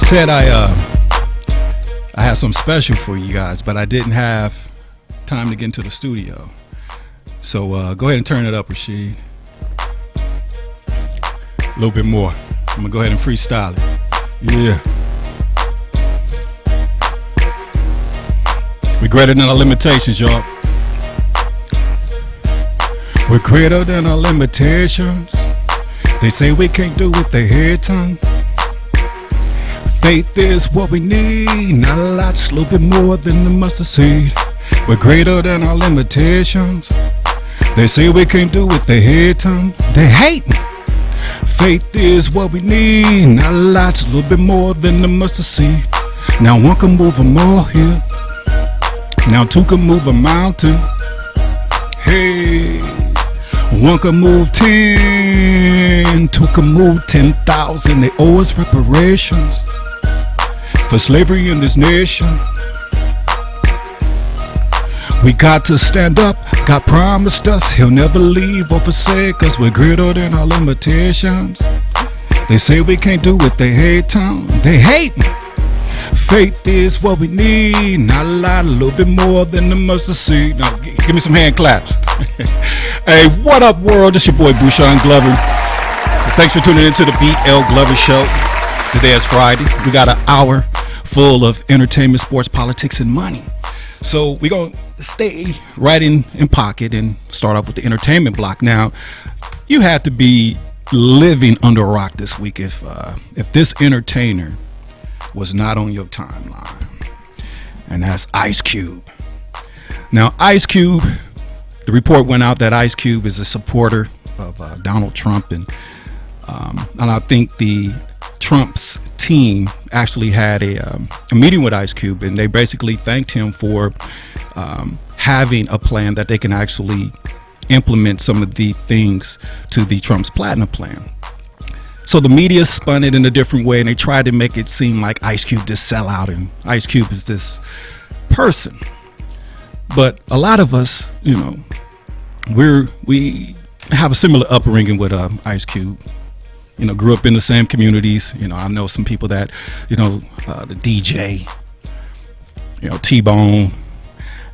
said I had something special for you guys, but I didn't have time to get into the studio. So go ahead and turn it up, Rashid. A little bit more. I'm gonna go ahead and freestyle it. Yeah. We're greater than our limitations, y'all. We're greater than our limitations. They say we can't do what they head on. Faith is what we need, not a lot, just a little bit more than the mustard seed. We're greater than our limitations. They say we can't do what they hate on. They hate. Faith is what we need, not a lot, just a little bit more than the mustard seed. Now one can move a molehill. Now two can move a mountain. Hey, one can move 10, two can move 10,000. They owe us reparations for slavery in this nation. We got to stand up. God promised us He'll never leave or forsake us. We're greater than our limitations. They say we can't do what they hate on. They hate. Faith is what we need, not a lot, a little bit more than the mustard seed. Now give me some hand claps. Hey, what up, world? It's your boy Bushan Glover. Thanks for tuning into the BL Glover Show. Today is Friday. We got an hour full of entertainment, sports, politics, and money. So we're going to stay right in pocket and start off with the entertainment block. Now, you had to be living under a rock this week if this entertainer was not on your timeline. And that's Ice Cube. Now, Ice Cube, the report went out that Ice Cube is a supporter of Donald Trump. And I think the Trump's team actually had a meeting with Ice Cube, and they basically thanked him for having a plan that they can actually implement some of the things to the Trump's Platinum Plan. So the media spun it in a different way, and they tried to make it seem like Ice Cube just sell out and Ice Cube is this person. But a lot of us, you know, we have a similar upbringing with Ice Cube. You know, grew up in the same communities. You know, I know some people that, you know, the DJ, you know, T-Bone,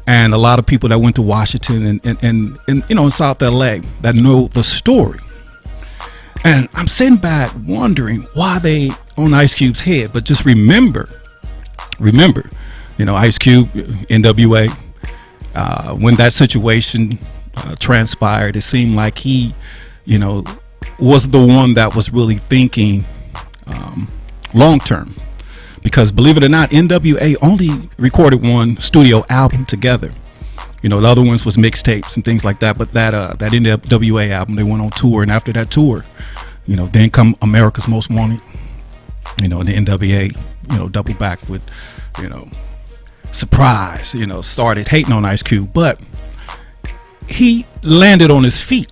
and a lot of people that went to Washington and you know, in South LA that know the story. And I'm sitting back wondering why they on Ice Cube's head. But just remember, you know, Ice Cube, NWA, when that situation transpired, it seemed like he, you know, was the one that was really thinking long term, because believe it or not, NWA only recorded one studio album together. You know, the other ones was mixtapes and things like that. But that NWA album, they went on tour, and after that tour, you know, then come America's Most Wanted. You know, the NWA, you know, double back with, you know, Surprise. You know, started hating on Ice Cube, but he landed on his feet.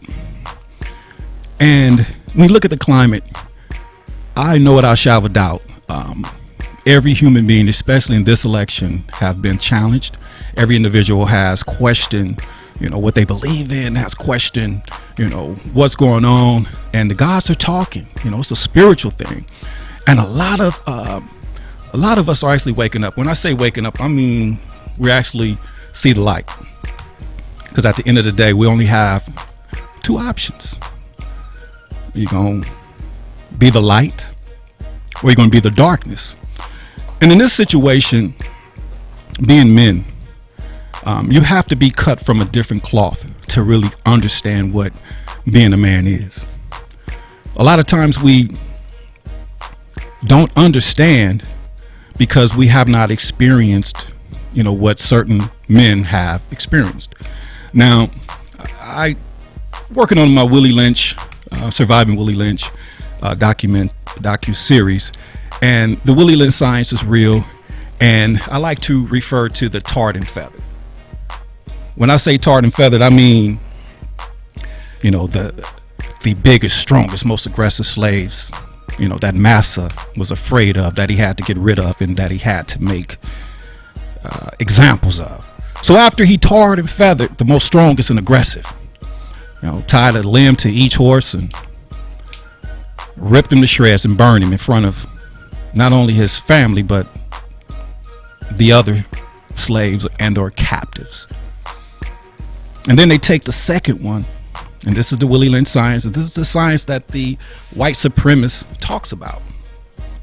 And when you look at the climate, I know without a shadow of a doubt, every human being, especially in this election, have been challenged. Every individual has questioned, you know, what they believe in, has questioned, you know, what's going on. And the gods are talking. You know, it's a spiritual thing. And a lot of us are actually waking up. When I say waking up, I mean we actually see the light. Because at the end of the day, we only have two options. You're going to be the light, or you're going to be the darkness. And in this situation, being men, you have to be cut from a different cloth to really understand what being a man is. A lot of times we don't understand because we have not experienced, you know, what certain men have experienced. Now, I working on my Willie Lynch, Surviving Willie Lynch docu-series, and the Willie Lynch science is real, and I like to refer to the tarred and feathered. When I say tarred and feathered, I mean, you know, the biggest, strongest, most aggressive slaves, you know, that Massa was afraid of, that he had to get rid of, and that he had to make examples of. So after he tarred and feathered the most strongest and aggressive, you know, tied a limb to each horse and ripped him to shreds and burned him in front of not only his family, but the other slaves and or captives. And then they take the second one, and this is the Willie Lynch science, and this is the science that the white supremacist talks about.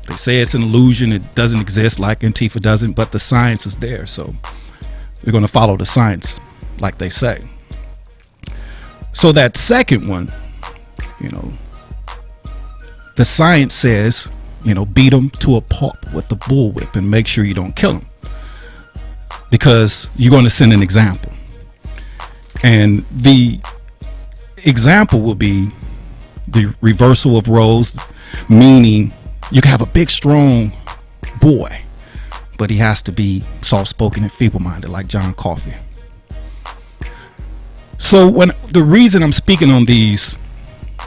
They say it's an illusion, it doesn't exist, like Antifa doesn't, but the science is there, so we're going to follow the science like they say. So that second one, the science says, beat them to a pulp with the bullwhip and make sure you don't kill them, because you're going to send an example. And the example will be the reversal of roles, meaning you can have a big, strong boy, but he has to be soft-spoken and feeble-minded like John Coffey. So the reason I'm speaking on these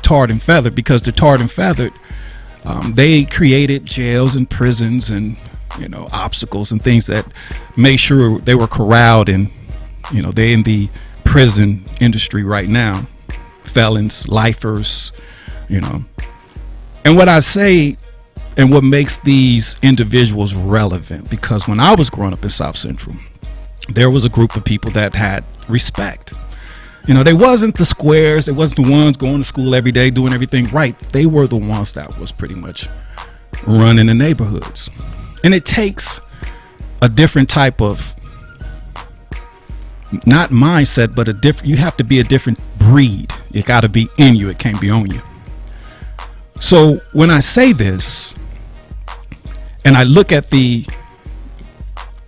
tarred and feathered, because the tarred and feathered, they created jails and prisons and obstacles and things that made sure they were corralled, and they're in the prison industry right now, felons, lifers, and what I say and what makes these individuals relevant, because when I was growing up in South Central, there was a group of people that had respect. They wasn't the squares, they wasn't the ones going to school every day doing everything right. They were the ones that was pretty much running the neighborhoods. And it takes a different type of, not mindset, but you have to be a different breed. It got to be in you, it can't be on you. So when I say this and I look at the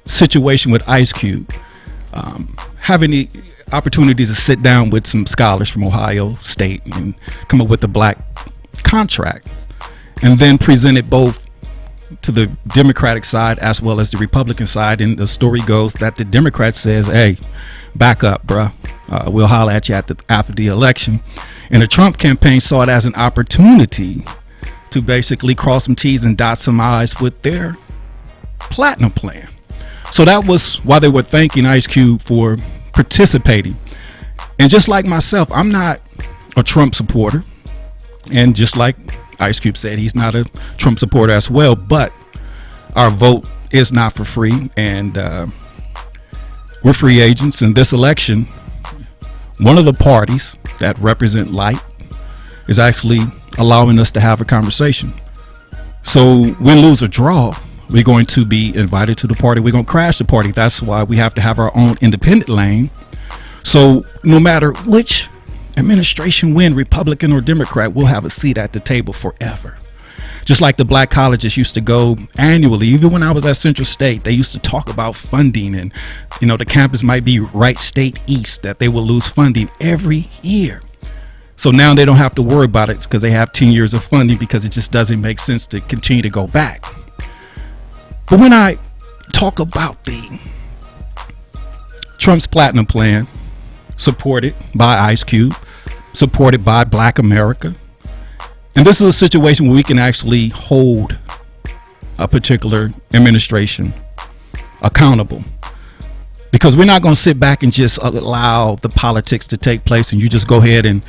situation with Ice Cube, having the opportunities to sit down with some scholars from Ohio State and come up with a black contract, and then present it both to the Democratic side as well as the Republican side. And the story goes that the Democrat says, hey, back up, bruh. We'll holler at you after the election. And the Trump campaign saw it as an opportunity to basically cross some T's and dot some I's with their platinum plan. So that was why they were thanking Ice Cube for participating. And just like myself, I'm not a Trump supporter, and just like Ice Cube said, he's not a Trump supporter as well, but our vote is not for free, and we're free agents in this election. One of the parties that represent light is actually allowing us to have a conversation. So win, lose, or draw, we're going to be invited to the party. We're going to crash the party. That's why we have to have our own independent lane. So no matter which administration win, Republican or Democrat, we'll have a seat at the table forever. Just like the black colleges used to go annually, even when I was at Central State, they used to talk about funding, and the campus might be Wright State East, that they will lose funding every year. So now they don't have to worry about it because they have 10 years of funding, because it just doesn't make sense to continue to go back. But when I talk about the Trump's platinum plan, supported by Ice Cube, supported by Black America, and this is a situation where we can actually hold a particular administration accountable, because we're not going to sit back and just allow the politics to take place and you just go ahead and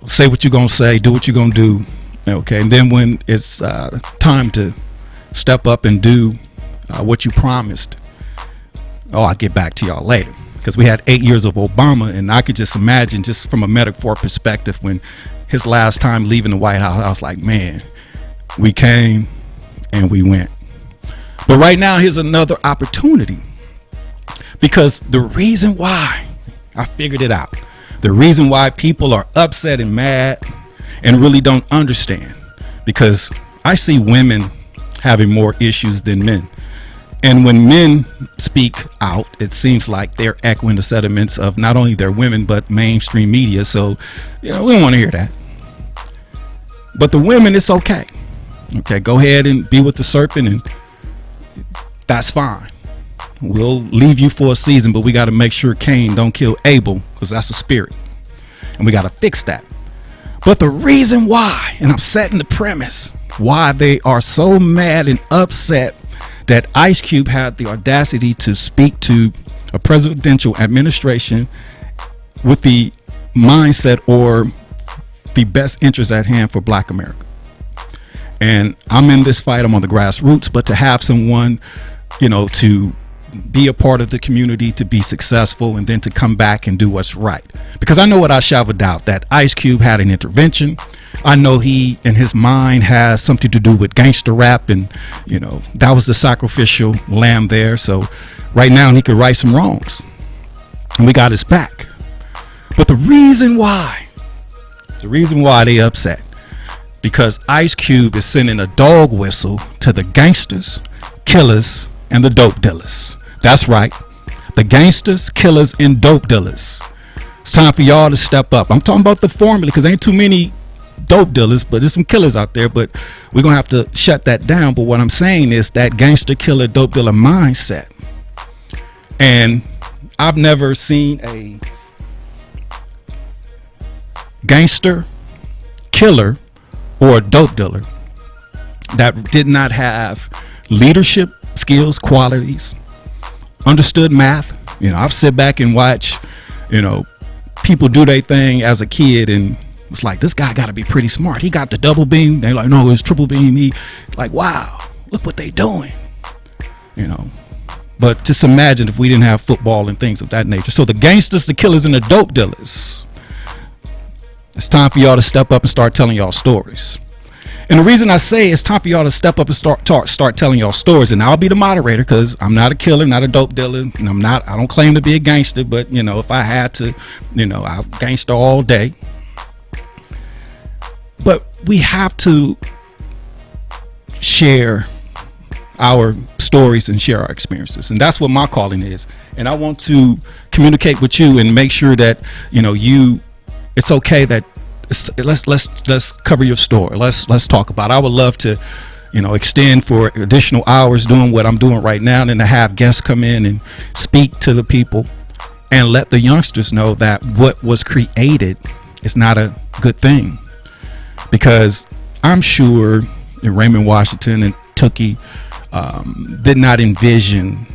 say what you're going to say, do what you're going to do, okay, and then when it's time to step up and do what you promised, I'll get back to y'all later. Because we had 8 years of Obama, and I could just imagine, just from a metaphor perspective, when his last time leaving the White House, I was like, man, we came and we went. But right now, here's another opportunity, because the reason why, I figured it out, the reason why people are upset and mad and really don't understand, because I see women having more issues than men. And when men speak out, it seems like they're echoing the sentiments of not only their women, but mainstream media. So, we don't want to hear that. But the women, it's okay. Okay, go ahead and be with the serpent, and that's fine. We'll leave you for a season, but we got to make sure Cain don't kill Abel, because that's a spirit. And we got to fix that. But the reason why, and I'm setting the premise, why they are so mad and upset that Ice Cube had the audacity to speak to a presidential administration with the mindset or the best interest at hand for Black America. And I'm in this fight. I'm on the grassroots, but to have someone, to be a part of the community, to be successful, and then to come back and do what's right. Because I know without shadow of a doubt that Ice Cube had an intervention. I know he, in his mind, has something to do with gangster rap, and that was the sacrificial lamb there. So right now he could right some wrongs, and we got his back. But the reason why they upset, because Ice Cube is sending a dog whistle to the gangsters, killers, and the dope dealers. That's right, the gangsters, killers, and dope dealers. It's time for y'all to step up. I'm talking about the formula, because ain't too many dope dealers, but there's some killers out there, but we're gonna have to shut that down. But what I'm saying is that gangster, killer, dope dealer mindset. And I've never seen a gangster, killer, or a dope dealer that did not have leadership skills, qualities, understood math. I've sit back and watch, people do their thing as a kid, and it's like, this guy got to be pretty smart. He got the double beam. They're like, no, it's triple beam. He like, wow, look what they doing. But just imagine if we didn't have football and things of that nature. So the gangsters, the killers, and the dope dealers, it's time for y'all to step up and start telling y'all stories. And the reason I say it's time for y'all to step up and start telling y'all stories, and I'll be the moderator, because I'm not a killer, not a dope dealer, and I don't claim to be a gangster, but if I had to, I'll gangster all day. But we have to share our stories and share our experiences, and that's what my calling is. And I want to communicate with you and make sure that it's okay that let's cover your story. Let's talk about it. I would love to extend for additional hours doing what I'm doing right now, and to have guests come in and speak to the people and let the youngsters know that what was created is not a good thing. Because I'm sure Raymond Washington and Tookie did not envision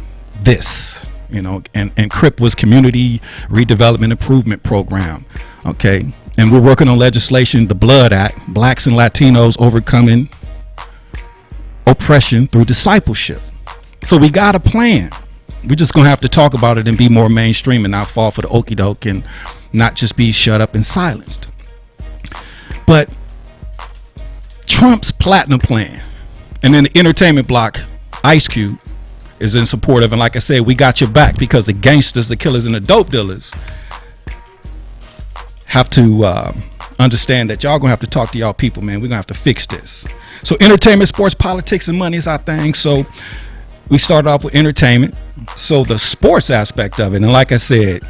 this, and CRIP was Community Redevelopment Improvement Program. Okay. And we're working on legislation, the Blood Act, Blacks and Latinos Overcoming Oppression Through Discipleship. So we got a plan. We're just going to have to talk about it and be more mainstream, and not fall for the okie doke and not just be shut up and silenced. But Trump's platinum plan, and then the entertainment block, Ice Cube, is in support of. And like I said, we got your back, because the gangsters, the killers, and the dope dealers have to understand that y'all gonna have to talk to y'all people, man. We're gonna have to fix this. So entertainment, sports, politics, and money is our thing. So we started off with entertainment. So the sports aspect of it, and like I said,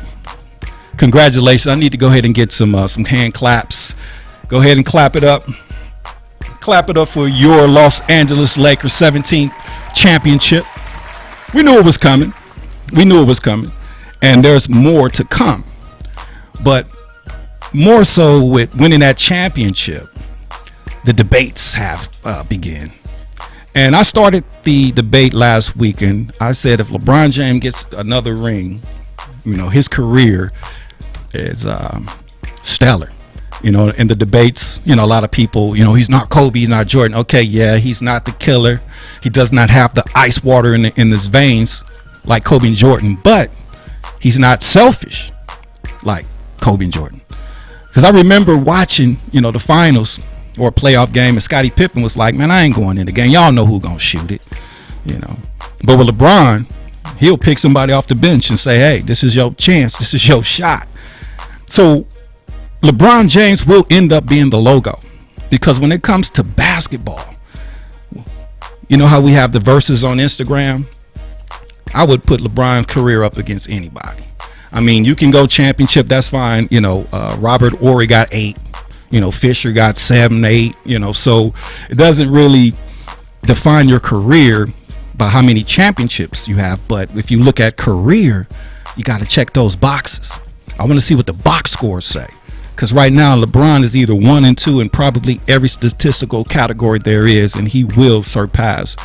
congratulations. I need to go ahead and get some hand claps. Go ahead and clap it up. Clap it up for your Los Angeles Lakers 17th championship. We knew it was coming. And there's more to come. But more so with winning that championship, the debates have begun. And I started the debate last weekend. I said if LeBron James gets another ring, his career is stellar. In the debates, a lot of people, he's not Kobe, he's not Jordan. Okay, yeah, he's not the killer. He does not have the ice water in his veins like Kobe and Jordan, but he's not selfish like Kobe and Jordan. Because I remember watching, the finals or a playoff game, and Scottie Pippen was like, man, I ain't going in the game. Y'all know who's going to shoot it, But with LeBron, he'll pick somebody off the bench and say, hey, this is your chance. This is your shot. So LeBron James will end up being the logo, because when it comes to basketball, how we have the verses on Instagram, I would put LeBron's career up against anybody. I mean, you can go championship, that's fine. Robert Horry got 8, Fisher got 7, 8, so it doesn't really define your career by how many championships you have. But if you look at career, you got to check those boxes. I want to see what the box scores say, because right now LeBron is either 1 and 2 in probably every statistical category there is, and he will surpass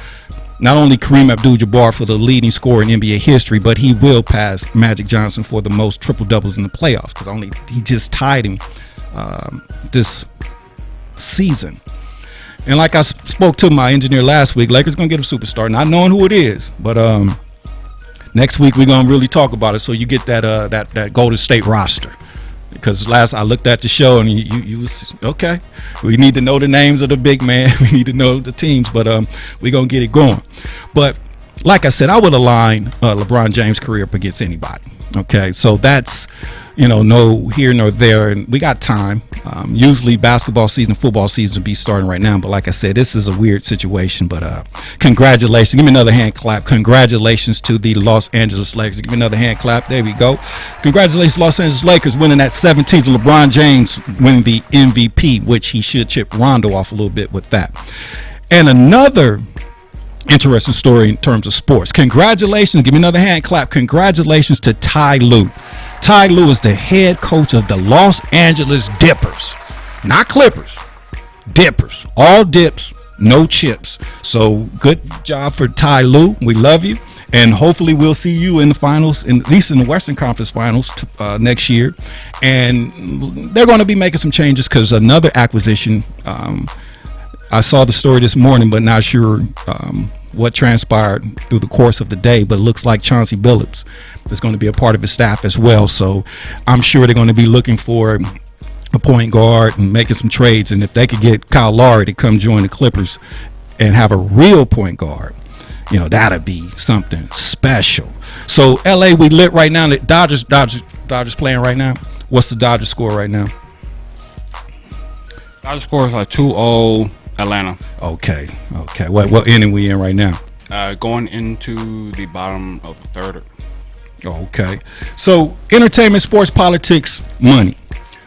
not only Kareem Abdul-Jabbar for the leading scorer in NBA history, but he will pass Magic Johnson for the most triple doubles in the playoffs, because he just tied him this season. And like I spoke to my engineer last week, Lakers gonna get a superstar, not knowing who it is, but next week we're gonna really talk about it, so you get that Golden State roster. Because last I looked at the show and you was okay. We need to know the names of the big man. We need to know the teams, but we're gonna get it going. But like I said, I would align LeBron James' career up against anybody. Okay, so that's no here nor there, and we got time. Usually basketball season, football season be starting right now, but like I said, this is a weird situation. But congratulations, give me another hand clap. Congratulations to the Los Angeles Lakers. Give me another hand clap. There we go. Congratulations, Los Angeles Lakers, winning that 17th. LeBron James winning the MVP, which he should chip Rondo off a little bit with that. And another interesting story in terms of sports. Congratulations, give me another hand clap. Congratulations to Ty Lue. Ty Lue is the head coach of the Los Angeles Dippers, not Clippers, Dippers. All dips, no chips. So good job for Ty Lue. We love you, and hopefully we'll see you in the finals, at least in the Western Conference Finals next year. And they're going to be making some changes because another acquisition. I saw the story this morning, but not sure what transpired through the course of the day. But it looks like Chauncey Billups is going to be a part of his staff as well. So I'm sure they're going to be looking for a point guard and making some trades. And if they could get Kyle Lowry to come join the Clippers and have a real point guard, that'd be something special. So LA, we lit right now. The Dodgers playing right now. What's the Dodgers score right now? Dodgers score is like 2-0 Atlanta. Okay. What inning we in right now? Going into the bottom of the third. Okay. So entertainment, sports, politics, money.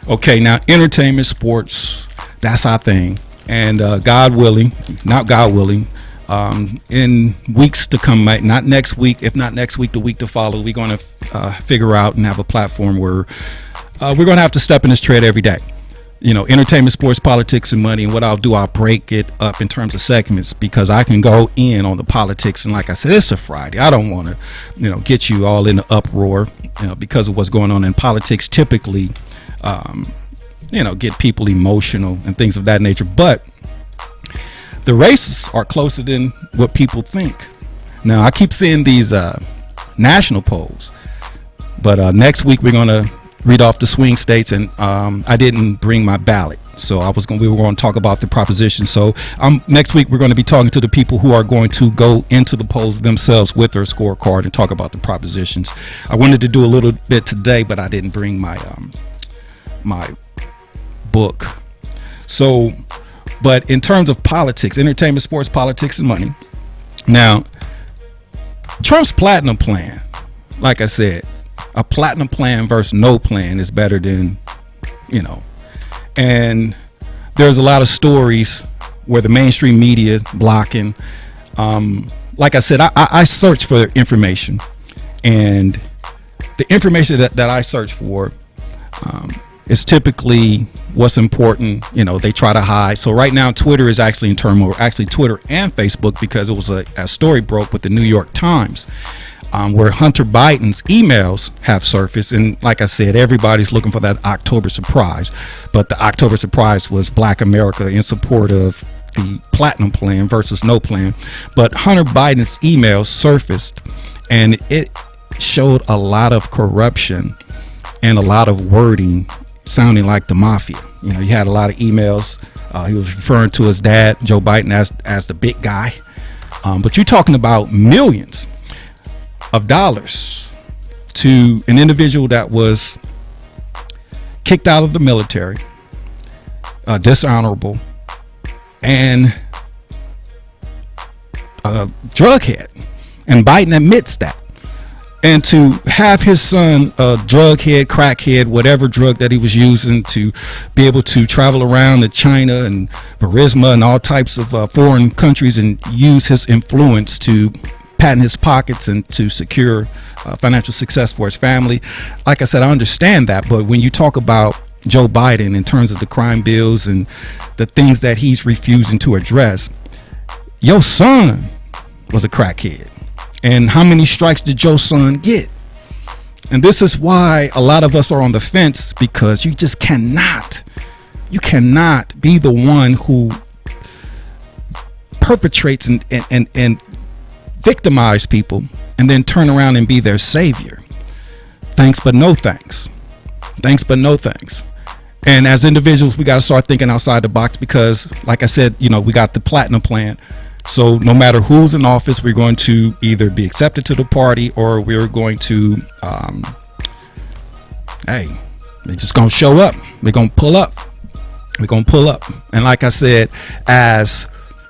Okay, now entertainment, sports, that's our thing. And God willing, in weeks to come, not next week, if not next week, the week to follow, we're going to figure out and have a platform where we're going to have to step in this tread every day. Entertainment, sports, politics, and money. And what I'll do, I'll break it up in terms of segments because I can go in on the politics. And like I said, it's a Friday. I don't want to, get you all in the uproar, because of what's going on in politics. Typically, get people emotional and things of that nature. But the races are closer than what people think. Now, I keep seeing these national polls, but next week we're going to read off the swing states, and I didn't bring my ballot, so we were going to talk about the proposition. So next week we're going to be talking to the people who are going to go into the polls themselves with their scorecard and talk about the propositions. I wanted to do a little bit today, but I didn't bring my my book. So, but in terms of politics, entertainment, sports, politics, and money. Now, Trump's platinum plan, like I said, a platinum plan versus no plan is better than, and there's a lot of stories where the mainstream media blocking. Like I said, I search for information, and the information that I search for is typically what's important. They try to hide. So right now, Twitter is actually in turmoil, actually Twitter and Facebook, because it was a story broke with the New York Times. Where Hunter Biden's emails have surfaced, and like I said, everybody's looking for that October surprise, but the October surprise was Black America in support of the platinum plan versus no plan. But Hunter Biden's emails surfaced, and it showed a lot of corruption and a lot of wording sounding like the mafia. You had a lot of emails. He was referring to his dad, Joe Biden, as the big guy, but you're talking about millions of dollars to an individual that was kicked out of the military, dishonorable, and a drug head. And Biden admits that. And to have his son, a drug head, crackhead, whatever drug that he was using, to be able to travel around to China and Burisma and all types of foreign countries and use his influence to pat in his pockets and to secure financial success for his family. Like I said, I understand that, but when you talk about Joe Biden in terms of the crime bills and the things that he's refusing to address, your son was a crackhead. And how many strikes did your son get? And this is why a lot of us are on the fence, because you just cannot be the one who perpetrates and victimize people and then turn around and be their savior. Thanks, but no thanks. Thanks, but no thanks. And as individuals, we got to start thinking outside the box because, like I said, you know, we got the platinum plan. So no matter who's in office, we're going to either be accepted to the party or we're going to, hey, they're just going to show up. They're going to pull up. We're going to pull up. And like I said, as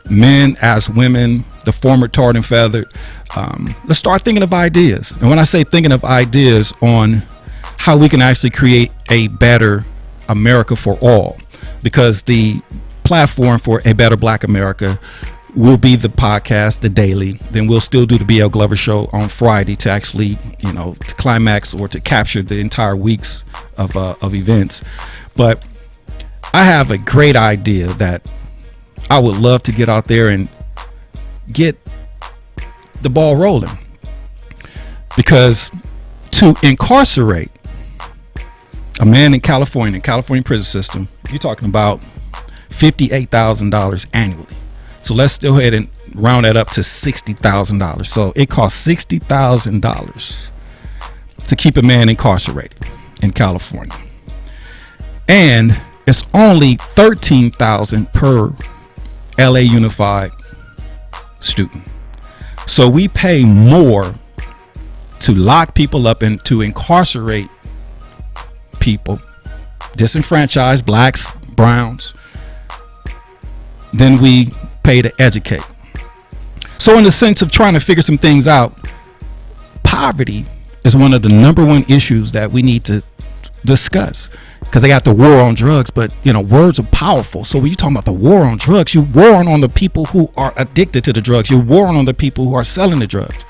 men, as women, the former tarred and feathered, let's start thinking of ideas. And when I say thinking of ideas on how we can actually create a better America for all, because the platform for a better Black America will be the podcast, the daily. Then we'll still do the BL Glover show on Friday to actually, you know, to climax or to capture the entire weeks of events. But I have a great idea that I would love to get out there and get the ball rolling, because to incarcerate a man in California prison system, you're talking about $58,000 annually. So let's go ahead and round that up to $60,000. So it costs $60,000 to keep a man incarcerated in California, and it's only $13,000 per LA Unified student. So we pay more to lock people up and to incarcerate people, disenfranchised blacks, browns, than we pay to educate. So in the sense of trying to figure some things out, poverty is one of the #1 issues that we need to discuss, because they got the war on drugs, but you know, words are powerful. So when you're talking about the war on drugs, you're warring on the people who are addicted to the drugs. You're warring on the people who are selling the drugs.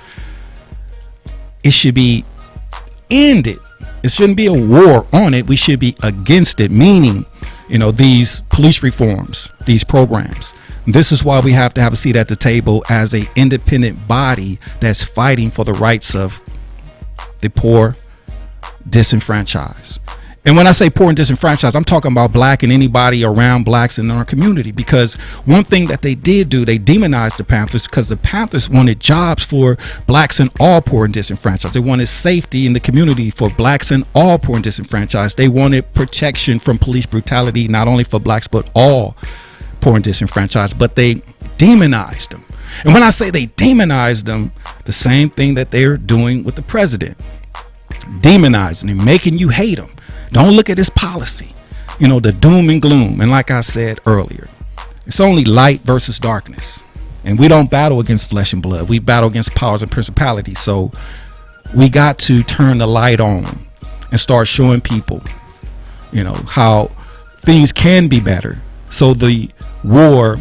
It should be ended. It shouldn't be a war on it. We should be against it, meaning, you know, these police reforms, these programs. This is why we have to have a seat at the table as a independent body that's fighting for the rights of the poor, disenfranchised. And when I say poor and disenfranchised, I'm talking about black and anybody around blacks in our community. Because one thing that they did do, they demonized the Panthers, because the Panthers wanted jobs for blacks and all poor and disenfranchised. They wanted safety in the community for blacks and all poor and disenfranchised. They wanted protection from police brutality, not only for blacks, but all poor and disenfranchised. But they demonized them. And when I say they demonized them, the same thing that they're doing with the president. Demonizing him, making you hate him. Don't look at his policy, you know, the doom and gloom. And like I said earlier, it's only light versus darkness. And we don't battle against flesh and blood. We battle against powers and principalities. So we got to turn the light on and start showing people, you know, how things can be better. So the war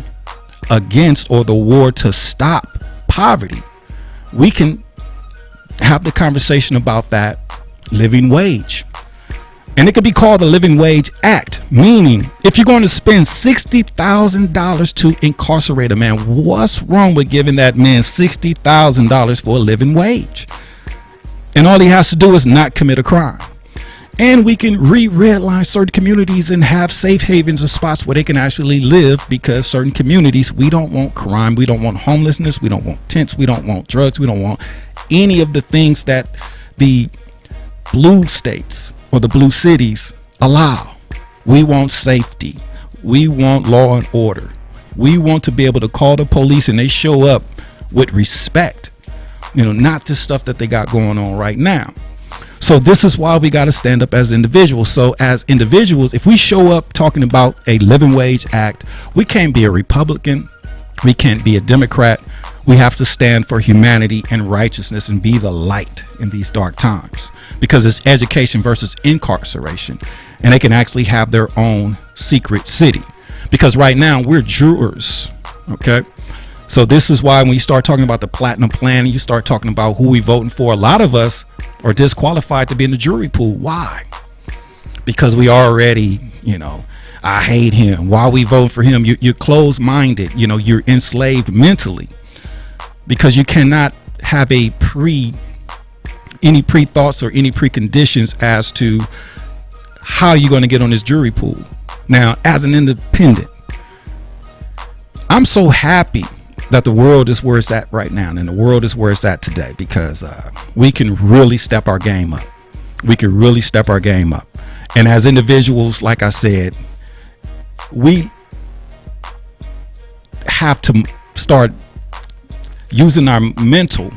against, or the war to stop poverty, we can have the conversation about that living wage. And it could be called the Living Wage Act, meaning if you're going to spend $60,000 to incarcerate a man, what's wrong with giving that man $60,000 for a living wage? And all he has to do is not commit a crime. And we can redline certain communities and have safe havens and spots where they can actually live, because certain communities, we don't want crime, we don't want homelessness, we don't want tents, we don't want drugs, we don't want any of the things that the blue states or the blue cities allow. We want safety. We want law and order. We want to be able to call the police and they show up with respect, you know, not this stuff that they got going on right now. So this is why we got to stand up as individuals. So as individuals, if we show up talking about a Living Wage Act, we can't be a Republican, we can't be a Democrat. We have to stand for humanity and righteousness and be the light in these dark times, because it's education versus incarceration, and they can actually have their own secret city, because right now we're jurors. Okay, so this is why when you start talking about the platinum plan and you start talking about who we voting for, a lot of us are disqualified to be in the jury pool. Why? Because we already, you know, I hate him. Why we vote for him? You're closed-minded. You know, you're enslaved mentally, because you cannot have any pre-thoughts or any preconditions as to how you're going to get on this jury pool. Now, as an independent, I'm so happy that the world is where it's at right now, and the world is where it's at today, because we can really step our game up. We can really step our game up. And as individuals, like I said, we have to start using our mental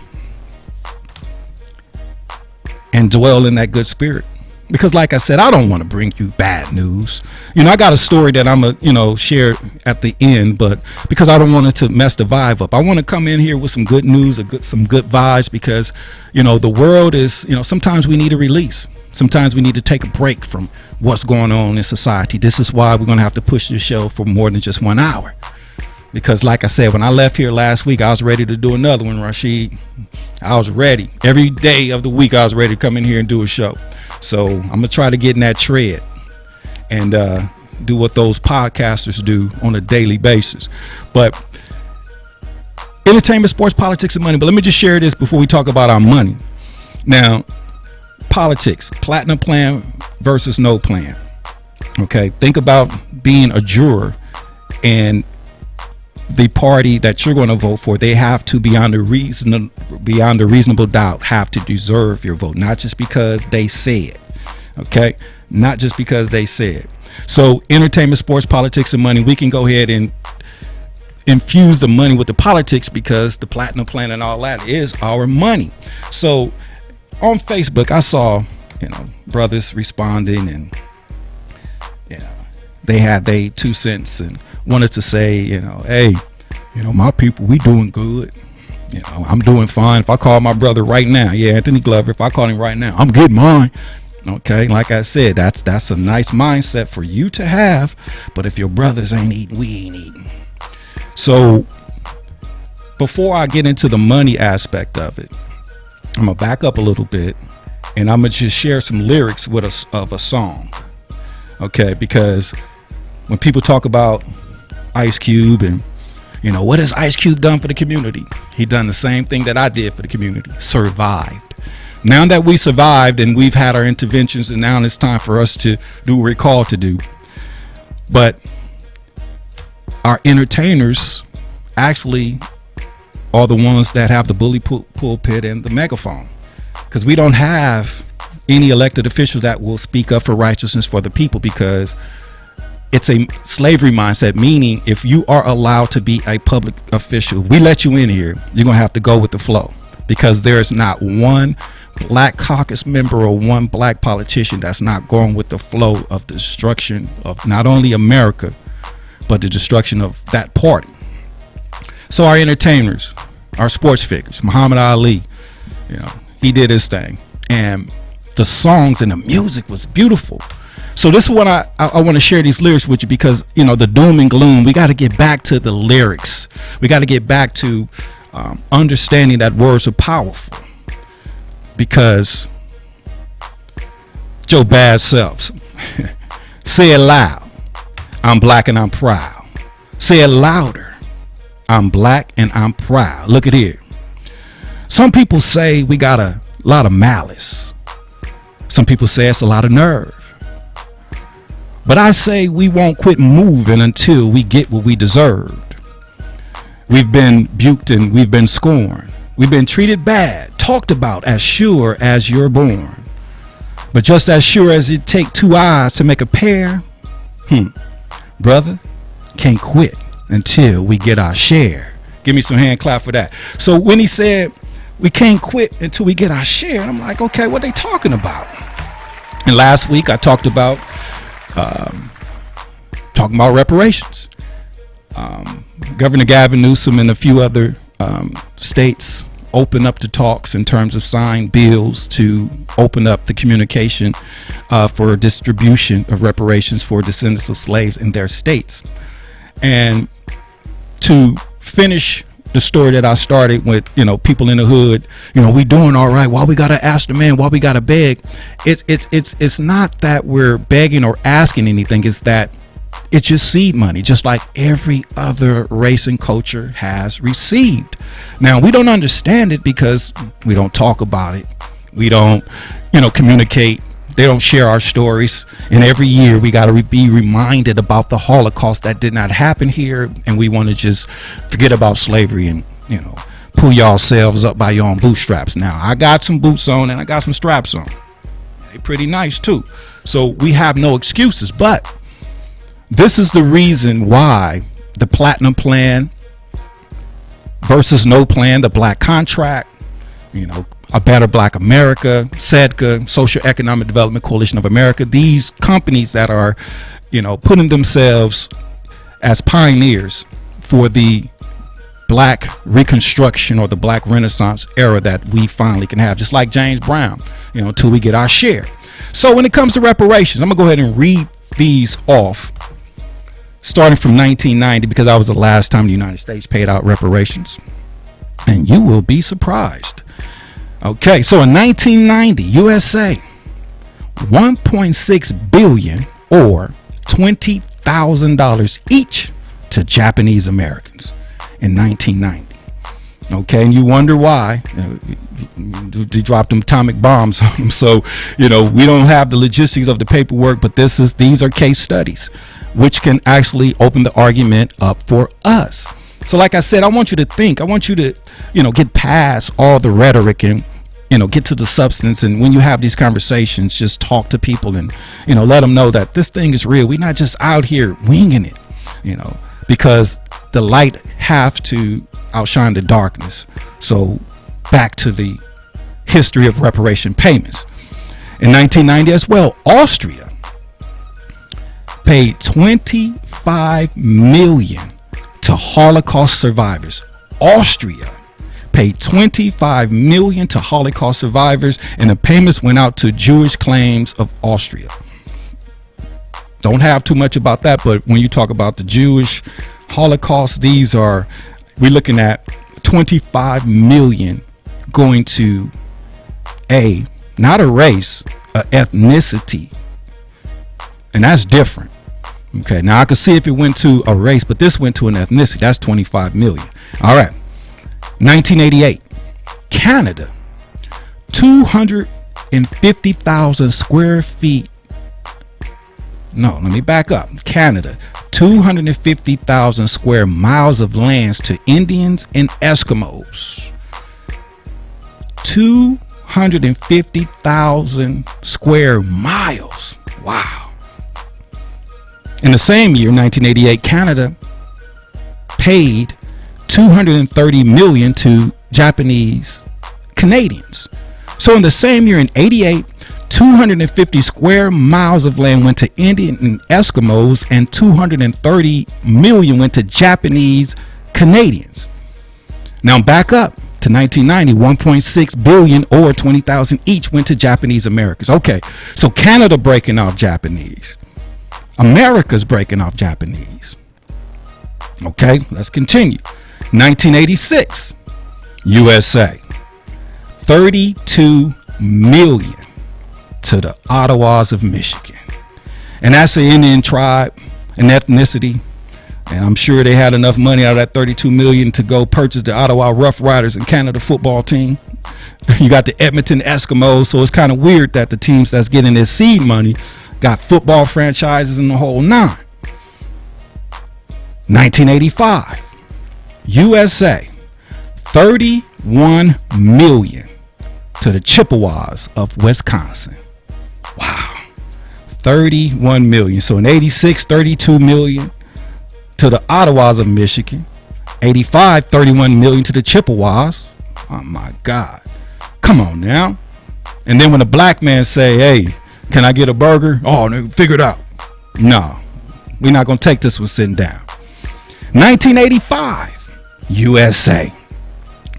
and dwell in that good spirit. Because like I said, I don't want to bring you bad news. I got a story that I'm gonna, share at the end, but because I don't want it to mess the vibe up, I want to come in here with some good news, some good vibes, because, the world is, sometimes we need a release. Sometimes we need to take a break from what's going on in society. This is why we're going to have to push this show for more than just 1 hour. Because like I said, when I left here last week, I was ready to do another one, Rashid. I was ready. Every day of the week, I was ready to come in here and do a show. So I'm going to try to get in that tread and do what those podcasters do on a daily basis. But entertainment, sports, politics, and money. But let me just share this before we talk about our money. Now, politics, platinum plan versus no plan. Okay, think about being a juror, and the party that you're going to vote for, they have to beyond a reasonable doubt have to deserve your vote, not just because they say it. Okay, not just because they say it. So entertainment, sports, politics, and money, we can go ahead and infuse the money with the politics, because the platinum plan and all that is our money. So on Facebook, I saw brothers responding, and they had their 2 cents and wanted to say, hey, my people, we doing good. I'm doing fine. If I call my brother right now, Anthony Glover, if I call him right now, I'm getting mine. Okay, like I said, that's a nice mindset for you to have. But if your brothers ain't eating, we ain't eating. So before I get into the money aspect of it, I'm gonna back up a little bit, and I'm gonna just share some lyrics of a song. Okay, because when people talk about Ice Cube and what has Ice Cube done for the community? He done the same thing that I did for the community. Survived. Now that we survived and we've had our interventions, and now it's time for us to do what we're called to do. But our entertainers actually are the ones that have the bully pulpit and the megaphone, because we don't have any elected officials that will speak up for righteousness for the people, because it's a slavery mindset, meaning if you are allowed to be a public official, we let you in here, you're gonna have to go with the flow, because there's not one black caucus member or one black politician that's not going with the flow of the destruction of not only America, but the destruction of that party. So our entertainers, our sports figures, Muhammad Ali, he did his thing, and the songs and the music was beautiful. So this is what I want to share these lyrics with you, because the doom and gloom, we got to get back to the lyrics. We got to get back to understanding that words are powerful, because Joe Bad Selves say it loud, I'm black and I'm proud. Say it louder, I'm black and I'm proud. Look at here. Some people say we got a lot of malice. Some people say it's a lot of nerve. But I say we won't quit moving until we get what we deserved. We've been buked and we've been scorned. We've been treated bad, talked about as sure as you're born. But just as sure as it take 2 eyes to make a pair, brother, can't quit until we get our share. Give me some hand clap for that. So when he said we can't quit until we get our share, I'm like, okay, what are they talking about? And last week I talked about reparations. Governor Gavin Newsom and a few other states open up the talks in terms of sign bills to open up the communication for distribution of reparations for descendants of slaves in their states. And to finish the story that I started with, people in the hood, we doing all right. Why we gotta ask the man? Why we gotta beg? It's not that we're begging or asking anything. It's that it's just seed money, just like every other race and culture has received. Now, we don't understand it because we don't talk about it. We don't, communicate They don't share our stories. And every year we got to be reminded about the Holocaust that did not happen here. And we want to just forget about slavery and, you know, pull yourselves up by your own bootstraps. Now, I got some boots on and I got some straps on. They're pretty nice too. So we have no excuses. But this is the reason why the Platinum Plan versus no plan, the Black Contract, you know, A Better Black America, SEDCA, Social Economic Development Coalition of America, these companies that are, you know, putting themselves as pioneers for the Black Reconstruction or the Black Renaissance era that we finally can have, just like James Brown, you know, until we get our share. So when it comes to reparations, I'm gonna go ahead and read these off, starting from 1990, because that was the last time the United States paid out reparations. And you will be surprised. Okay, so in 1990, USA, 1.6 billion or $20,000 each to Japanese Americans in 1990. Okay, and you wonder why they dropped them atomic bombs on them. So, you know, we don't have the logistics of the paperwork, but these are case studies which can actually open the argument up for us. So like I said, I want you to think, I want you to, you know, get past all the rhetoric and, you know, get to the substance. And when you have these conversations, just talk to people and, you know, let them know that this thing is real. We're not just out here winging it, you know, because the light have to outshine the darkness. So back to the history of reparation payments. In 1990 as well, Austria paid $25 million to Holocaust survivors. Austria paid $25 million to Holocaust survivors, and the payments went out to Jewish claims of Austria. Don't have too much about that, but when you talk about the Jewish Holocaust, we're looking at 25 million going to not a race, a ethnicity, and that's different. Okay, now I could see if it went to a race, but this went to an ethnicity. That's 25 million. All right, 1988, Canada, 250,000 square feet. No, let me back up. Canada, 250,000 square miles of lands to Indians and Eskimos. 250,000 square miles. Wow. In the same year, 1988, Canada paid $230 million to Japanese Canadians. So in the same year, in 88, 250 square miles of land went to Indian and Eskimos, and 230 million went to Japanese Canadians. Now back up to 1990, 1.6 billion or 20,000 each went to Japanese Americans. Okay, so Canada breaking off Japanese. America's breaking off Japanese. Okay, let's continue. 1986, USA, 32 million to the Ottawas of Michigan. And that's an Indian tribe, an ethnicity. And I'm sure they had enough money out of that 32 million to go purchase the Ottawa Rough Riders and Canada football team. You got the Edmonton Eskimos. So it's kind of weird that the teams that's getting this seed money got football franchises and the whole nine. 1985, USA, 31 million to the Chippewas of Wisconsin. Wow, 31 million. So in 86, 32 million to the Ottawas of Michigan. 85, 31 million to the Chippewas. Oh my God, come on now. And then when a black man say, hey, can I get a burger? Oh, figure it out. No, we're not gonna take this one sitting down. 1985, USA,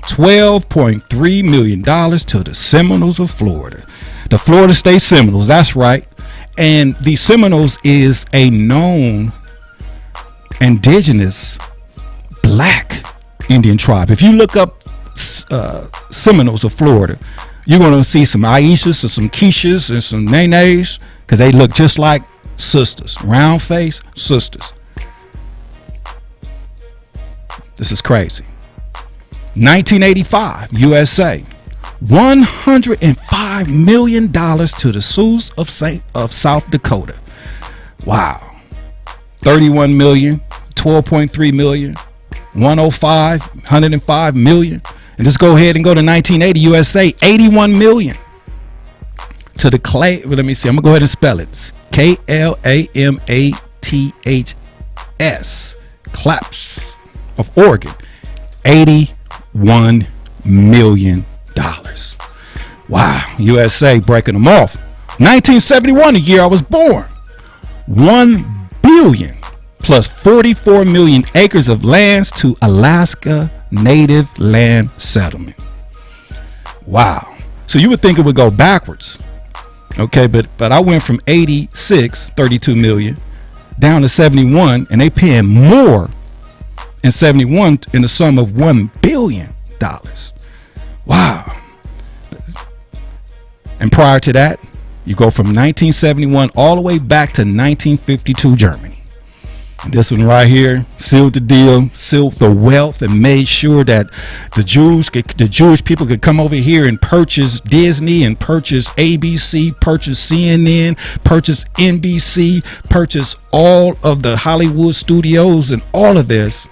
$12.3 million to the Seminoles of Florida. The Florida State Seminoles, that's right. And the Seminoles is a known indigenous black Indian tribe. If you look up Seminoles of Florida, you're going to see some Aishas and some Keishas and some Nenes, because they look just like sisters, round face sisters. This is crazy. 1985, USA, $105 million to the Sioux of South Dakota. Wow. 31 million, 12.3 million, 105 million. And just go ahead and go to 1980 USA, 81 million to the Clay. Well, let me see. I'm gonna go ahead and spell it. Klamaths, Claps of Oregon, $81 million. Wow, USA breaking them off. 1971, the year I was born. 1 billion plus 44 million acres of lands to Alaska Native Land Settlement. Wow. So you would think it would go backwards. Okay, but I went from 86, 32 million, down to 71, and they paying more in 71 in the sum of $1 billion. Wow. And prior to that, you go from 1971 all the way back to 1952 Germany. And this one right here sealed the deal, sealed the wealth, and made sure that the Jewish people could come over here and purchase Disney and purchase ABC, purchase CNN, purchase NBC, purchase all of the Hollywood studios and all of this.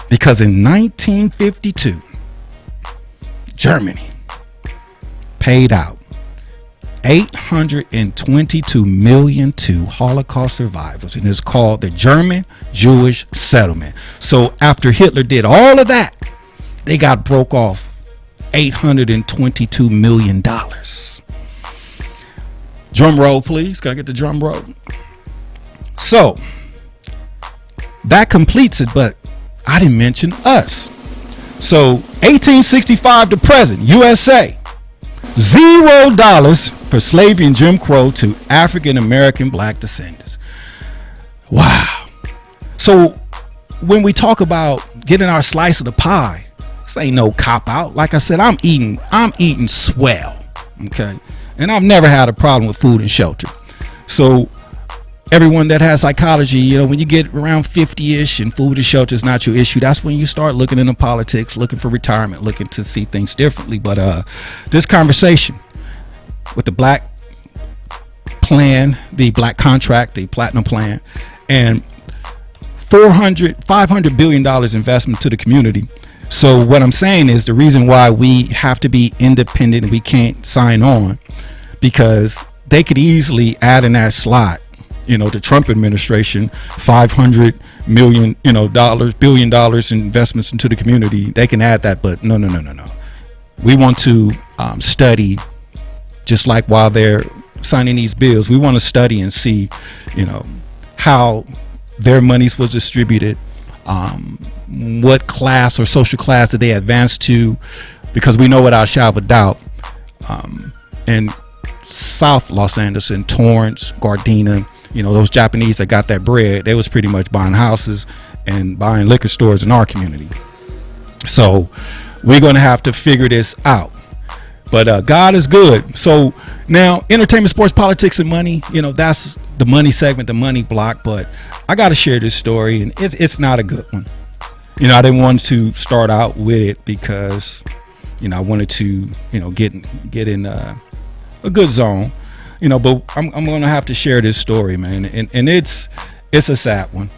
Because in 1952, Germany paid out $822 million to Holocaust survivors, and it's called the German Jewish Settlement. So after Hitler did all of that, they got broke off $822 million. Drum roll, please. Can I get the drum roll? So that completes it, but I didn't mention us. So 1865 to present, USA, $0 for slavery and Jim Crow to African American black descendants. Wow. So when we talk about getting our slice of the pie, this ain't no cop out. Like I said, I'm eating swell. Okay. And I've never had a problem with food and shelter. So everyone that has psychology, you know, when you get around 50-ish and food and shelter is not your issue, that's when you start looking into politics, looking for retirement, looking to see things differently. But this conversation with the black plan, the black contract, the platinum plan, and $500 billion investment to the community. So what I'm saying is the reason why we have to be independent and we can't sign on, because they could easily add in that slot, you know, the Trump administration, $500 million, billion dollars in investments into the community. They can add that, but no. We want to study, just like while they're signing these bills, we want to study and see, you know, how their monies was distributed, what class or social class did they advance to, because we know without a shadow of a doubt, in South Los Angeles, in Torrance, Gardena, you know, those Japanese that got that bread, they was pretty much buying houses and buying liquor stores in our community. So we're going to have to figure this out. But God is good. So now, entertainment, sports, politics, and money, you know, that's the money segment, the money block. But I got to share this story, and it's not a good one. You know, I didn't want to start out with it because, you know, I wanted to, you know, get in a good zone. You know, but I'm going to have to share this story, man. And it's a sad one,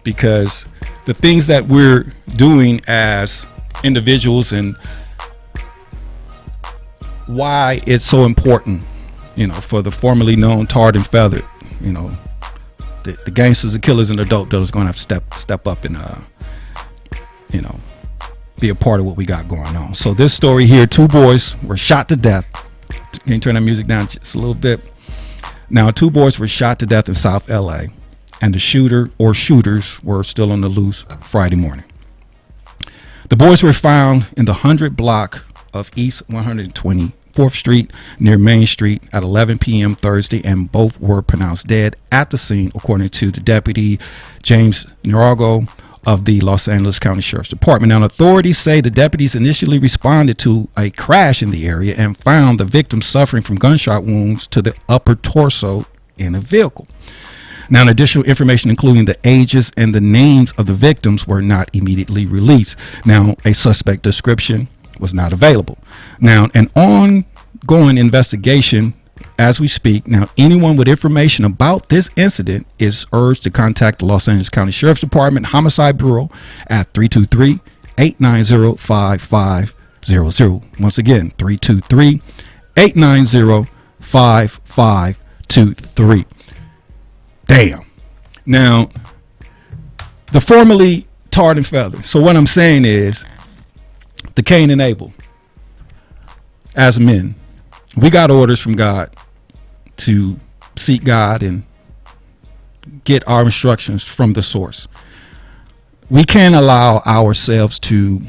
because the things that we're doing as individuals and why it's so important, you know, for the formerly known tarred and feathered, you know, the gangsters, the killers, and the dope dealers going to have to step up and, you know, be a part of what we got going on. So this story here, 2 boys were shot to death. Can you turn that music down just a little bit? Now, 2 boys were shot to death in South LA, and the shooter or shooters were still on the loose Friday morning. The boys were found in the 100 block of East 124th Street near Main Street at 11 p.m. Thursday, and both were pronounced dead at the scene, according to the deputy James Nirago of the Los Angeles County Sheriff's Department. Now, authorities say the deputies initially responded to a crash in the area and found the victim suffering from gunshot wounds to the upper torso in a vehicle. Now, additional information, including the ages and the names of the victims, were not immediately released. Now, a suspect description was not available. Now, an ongoing investigation as we speak. Now, anyone with information about this incident is urged to contact the Los Angeles County Sheriff's Department Homicide Bureau at 323-890-5500. Once again, 323-890-5523. Damn. Now, the formerly tarred and feathered. So what I'm saying is, the Cain and Abel, as men, we got orders from God to seek God and get our instructions from the source. We can't allow ourselves to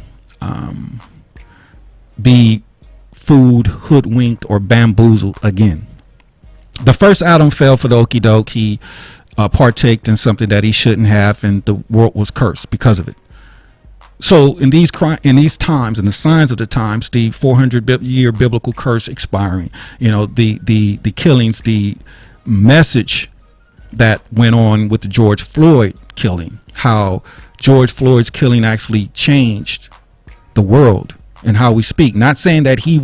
be fooled, hoodwinked, or bamboozled again. The first Adam fell for the okie doke. He partaked in something that he shouldn't have, and the world was cursed because of it. So in these times, and the signs of the times, the 400-year biblical curse expiring, the killings, the message that went on with the George Floyd killing, how George Floyd's killing actually changed the world and how we speak. Not saying that he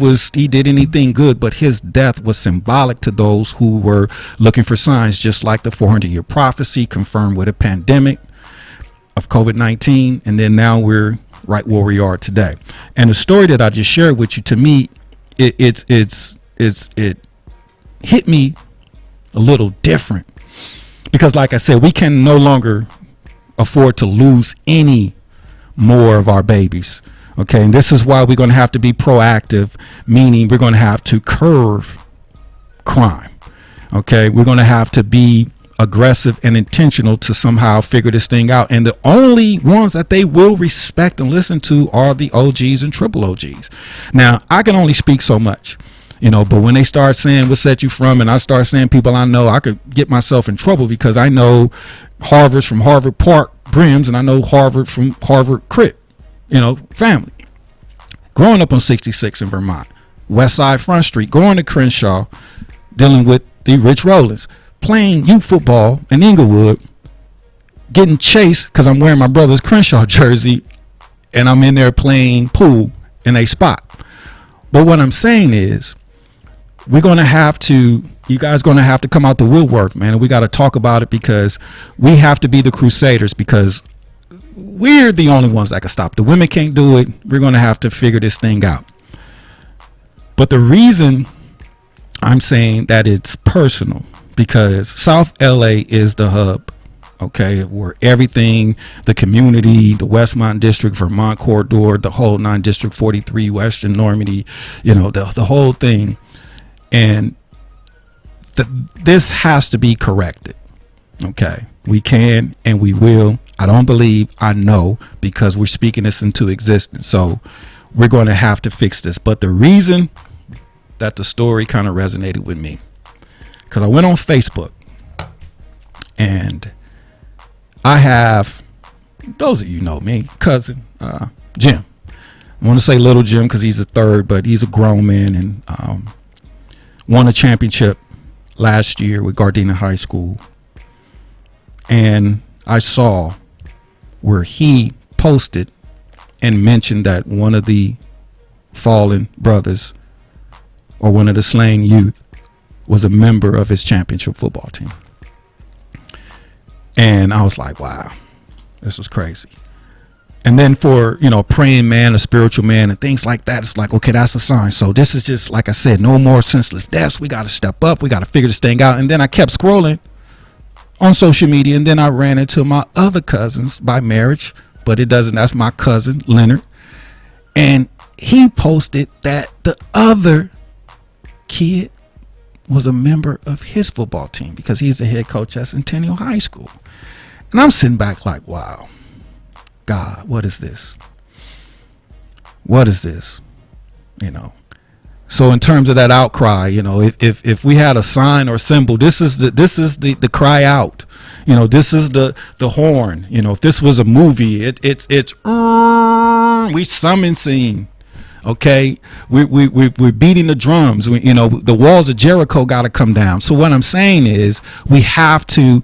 did anything good, but his death was symbolic to those who were looking for signs, just like the 400-year prophecy confirmed with a pandemic of COVID-19, and then now we're right where we are today. And the story that I just shared with you, to me, it hit me a little different, because like I said, we can no longer afford to lose any more of our babies. Okay, and this is why we're going to have to be proactive, meaning we're going to have to curb crime. Okay, we're going to have to be aggressive and intentional to somehow figure this thing out. And the only ones that they will respect and listen to are the OGs and triple OGs. Now, I can only speak so much, but when they start saying what set you from, and I start saying people I know, I could get myself in trouble, because I know Harvard's from Harvard Park Brims, and I know Harvard from Harvard Crit, family. Growing up on 66 in Vermont, West Side Front Street, going to Crenshaw, dealing with the Rich Rollins, playing youth football in Inglewood, getting chased because I'm wearing my brother's Crenshaw jersey, and I'm in there playing pool in a spot. But what I'm saying is, you guys going to have to come out the woodwork, man, and we got to talk about it, because we have to be the crusaders, because we're the only ones that can stop. The women can't do it. We're going to have to figure this thing out. But the reason I'm saying that it's personal, because South LA is the hub, okay, where everything, the community, the Westmont District, Vermont Corridor, the whole 9 District 43, Western Normandy, the whole thing. And this has to be corrected. Okay, we can and we will. I know, because we're speaking this into existence. So we're going to have to fix this. But the reason that the story kind of resonated with me, because I went on Facebook, and I have, those of you know me, cousin Jim. I want to say little Jim because he's a third, but he's a grown man, and won a championship last year with Gardena High School. And I saw where he posted and mentioned that one of the fallen brothers, or one of the slain youth, was a member of his championship football team. And I was like, wow, this was crazy. And then for, a praying man, a spiritual man, and things like that, it's like, okay, that's a sign. So this is just, like I said, no more senseless deaths. We got to step up. We got to figure this thing out. And then I kept scrolling on social media, and then I ran into my other cousins by marriage, but that's my cousin, Leonard. And he posted that the other kid was a member of his football team, because he's the head coach at Centennial High School. And I'm sitting back like, wow, God, what is this? What is this? So in terms of that outcry, if we had a sign or symbol, this is the cry out. This is the horn. If this was a movie, it's we summon scene. Okay, we're beating the drums. The walls of Jericho got to come down. So what I'm saying is, we have to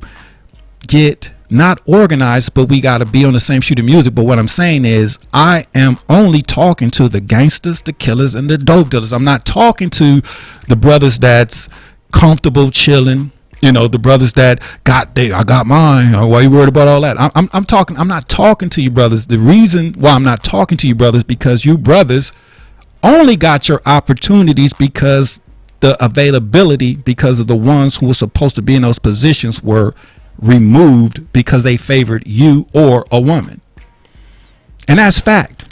get not organized, but we got to be on the same sheet of music. But what I'm saying is I am only talking to the gangsters, the killers, and the dope dealers. I'm not talking to the brothers that's comfortable chilling, the brothers that I got mine. Why you worried about all that? I'm not talking to you brothers. The reason why I'm not talking to you brothers, because you brothers only got your opportunities because the availability, because of the ones who were supposed to be in those positions were removed because they favored you or a woman. And that's fact.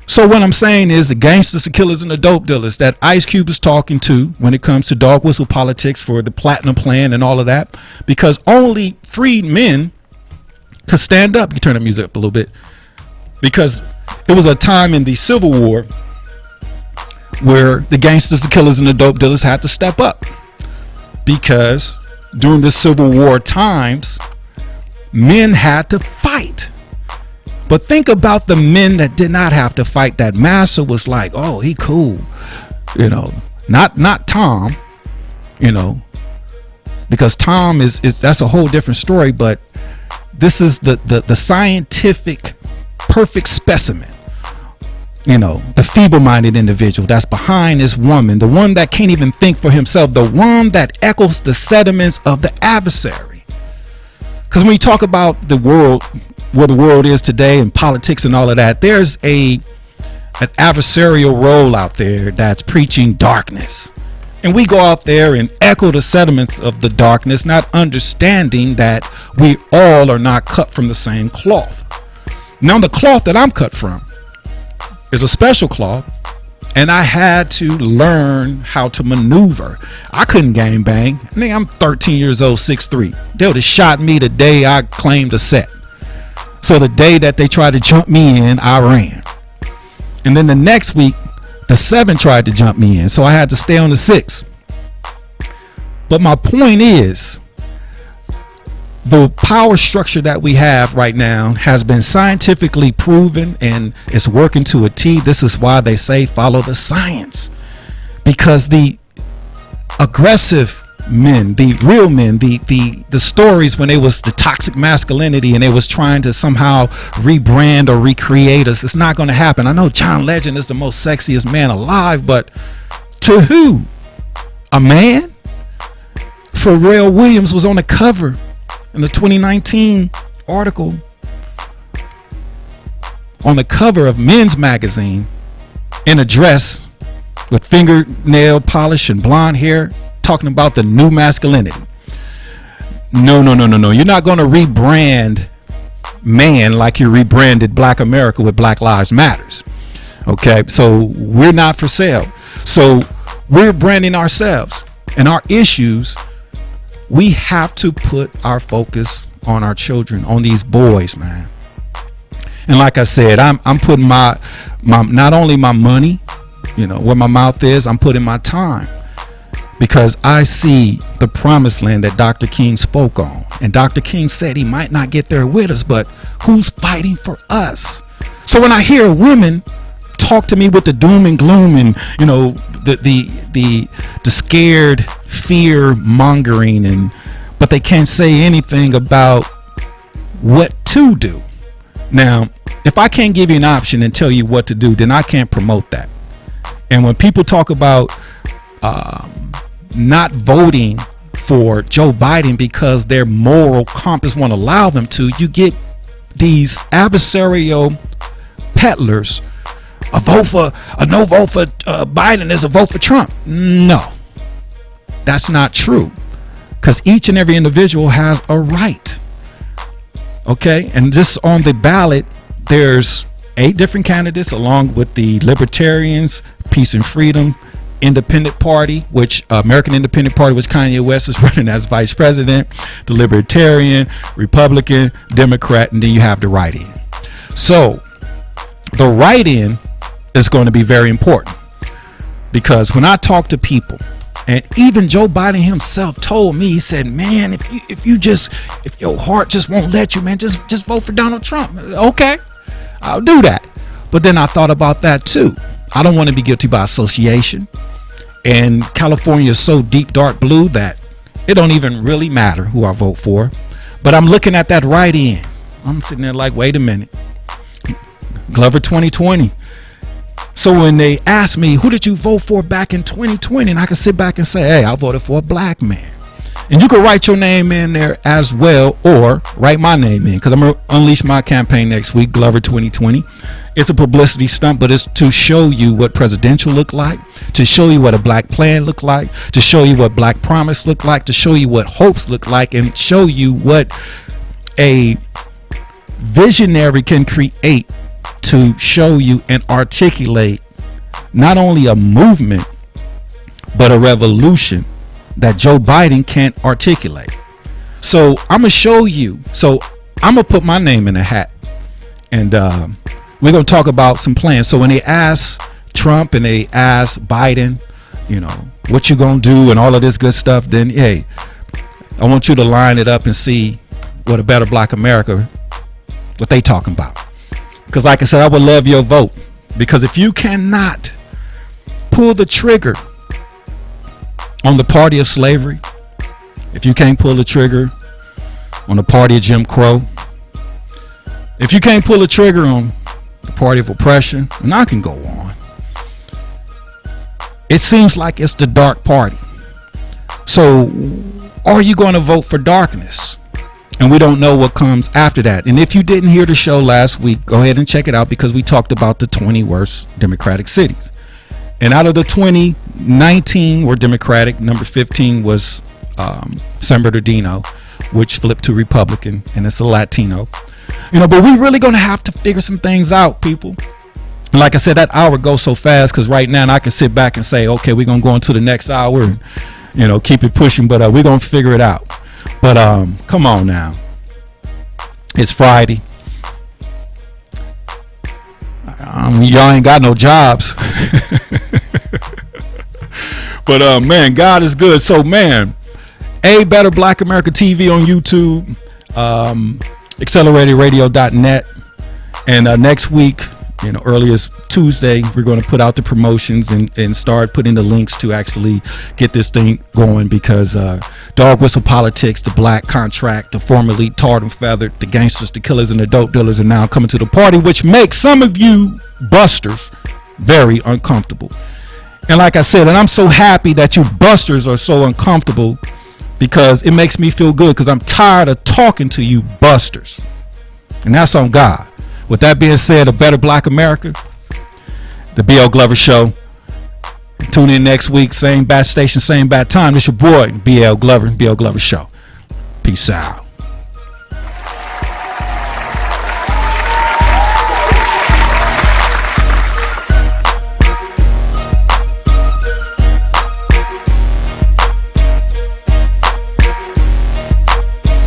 So what I'm saying is the gangsters, the killers, and the dope dealers that Ice Cube is talking to when it comes to dog whistle politics for the platinum plan and all of that, because only freed men could stand up. You turn the music up a little bit, because it was a time in the Civil War where the gangsters, the killers, and the dope dealers had to step up, because during the Civil War times, men had to fight. But think about the men that did not have to fight. That Massa was like, oh, he cool, not Tom, because Tom is that's a whole different story. But this is the scientific perfect specimen. The feeble-minded individual that's behind this woman, the one that can't even think for himself, the one that echoes the sediments of the adversary. Because when you talk about the world, where the world is today, and politics and all of that, there's an adversarial role out there that's preaching darkness. And we go out there and echo the sediments of the darkness, not understanding that we all are not cut from the same cloth. Now, the cloth that I'm cut from is a special cloth, and I had to learn how to maneuver. I couldn't gang bang. I'm 13 years old, 6'3". They would have shot me the day I claimed a set. So the day that they tried to jump me in, I ran. And then the next week, the 7 tried to jump me in, so I had to stay on the 6. But my point is, the power structure that we have right now has been scientifically proven, and it's working to a T. This is why they say follow the science, because the aggressive men, the real men, the stories when it was the toxic masculinity and it was trying to somehow rebrand or recreate us, it's not going to happen. I know John Legend is the most sexiest man alive, but to who? A man? Pharrell Williams was on the cover in the 2019 article, on the cover of Men's Magazine, in a dress with fingernail polish and blonde hair, talking about the new masculinity. No. You're not going to rebrand man like you rebranded Black America with Black Lives Matters. Okay, so we're not for sale. So we're branding ourselves and our issues. We have to put our focus on our children, on these boys, man. And like I said, I'm putting my not only my money, where my mouth is, I'm putting my time, because I see the promised land that Dr. King spoke on. And Dr. King said he might not get there with us, but who's fighting for us? So when I hear women talk to me with the doom and gloom and the scared fear mongering, but they can't say anything about what to do. Now, if I can't give you an option and tell you what to do, then I can't promote that. And when people talk about not voting for Joe Biden because their moral compass won't allow them to, you get these adversarial peddlers. A no vote for Biden is a vote for Trump. No, that's not true, because each and every individual has a right. Okay, and this on the ballot, there's 8 different candidates, along with the Libertarians, Peace and Freedom, Independent Party, which American Independent Party, which Kanye West is running as vice president, the Libertarian, Republican, Democrat, and then you have the write-in. So the write-in is going to be very important, because when I talk to people, and even Joe Biden himself told me, he said, man, if your heart just won't let you, man, just vote for Donald Trump. Okay, I'll do that. But then I thought about that too. I don't want to be guilty by association. And California is so deep dark blue that it don't even really matter who I vote for. But I'm looking at that right end. I'm sitting there like, wait a minute. Glover 2020. So when they ask me, who did you vote for back in 2020? And I can sit back and say, hey, I voted for a black man. And you can write your name in there as well, or write my name in, because I'm going to unleash my campaign next week, Glover 2020. It's a publicity stunt, but it's to show you what presidential look like, to show you what a black plan look like, to show you what black promise look like, to show you what hopes look like, and show you what a visionary can create to show you and articulate not only a movement, but a revolution that Joe Biden can't articulate. So I'm gonna show you. So I'm gonna put my name in the hat, and we're gonna talk about some plans. So when they ask Trump and they ask Biden, you know, what you gonna do and all of this good stuff, then hey, I want you to line it up and see what a better black America, what they talking about. Because like I said, I would love your vote, because if you cannot pull the trigger on the party of slavery, if you can't pull the trigger on the party of Jim Crow, if you can't pull the trigger on the party of oppression, and I can go on, it seems like it's the dark party. So are you going to vote for darkness? And we don't know what comes after that. And if you didn't hear the show last week, go ahead and check it out, because we talked about the 20 worst Democratic cities. And out of the 20, 19 were Democratic. Number 15 was San Bernardino, which flipped to Republican, and it's a Latino. You know, but we really going to have to figure some things out, people. And like I said, that hour goes so fast, because right now I can sit back and say, okay, we're going to go into the next hour and, you know, keep it pushing, but we're going to figure it out. But come on now. It's Friday. Y'all ain't got no jobs. But man, God is good. So man, Better Black America TV on YouTube, acceleratedраdio.net, and next week, you know, earliest Tuesday, we're going to put out the promotions and start putting the links to actually get this thing going, because dog whistle politics, the black contract, the former elite tarred and feathered, the gangsters, the killers, and the dope dealers are now coming to the party, which makes some of you busters very uncomfortable. And like I said, and I'm so happy that you busters are so uncomfortable, because it makes me feel good, because I'm tired of talking to you busters, and that's on God. With that being said, a better black America, the BL Glover Show. Tune in next week, same bat station, same bat time. This your boy, BL Glover, BL Glover Show. Peace out.